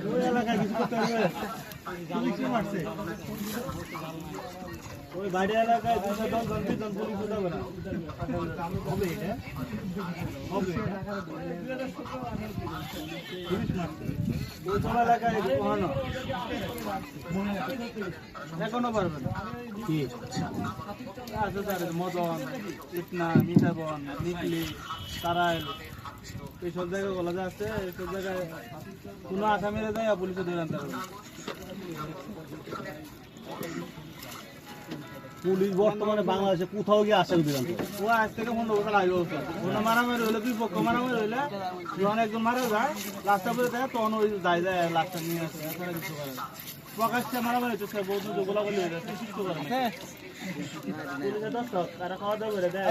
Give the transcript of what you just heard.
ওই এলাকায় কিছু করতে হবে পুলিশ মারছে ওই বাড়ি এলাকায় 210 জন কি জন পুলিশ হবে না হবে এটা হবে পুলিশ মারছে ওই কোন এলাকায় কখনো এখনো পারবে না কি আছে তার মদন ইটনা মিঠাবন নিকলি তারাইল এইসব জায়গায় বলা যাচ্ছে এইসব জায়গায় কোনো আসামিরা যায় পুলিশে ধরে আনতে পারবে পুলিশ বর্তমানে বাংলাদেশে কোথাও গিয়ে আসামি ধরে আনতে ও আজ থেকে মনে ওটা লাগবে কোনো মারামারি হলে দুই পক্ষ মারামারি হইলে যখন একজন মারা যায় লাস্টটা বলে দেয় তখন ওই যায় লাস্টটা নিয়ে আসে এছাড়া কিছু করে না প্রকাশ্যে মারামারি হচ্ছে বহুত গোলা বলি হয়ে যাচ্ছে কিছু করে না পুলিশের দর্শক তারা খাওয়া দাওয়া করে দেয়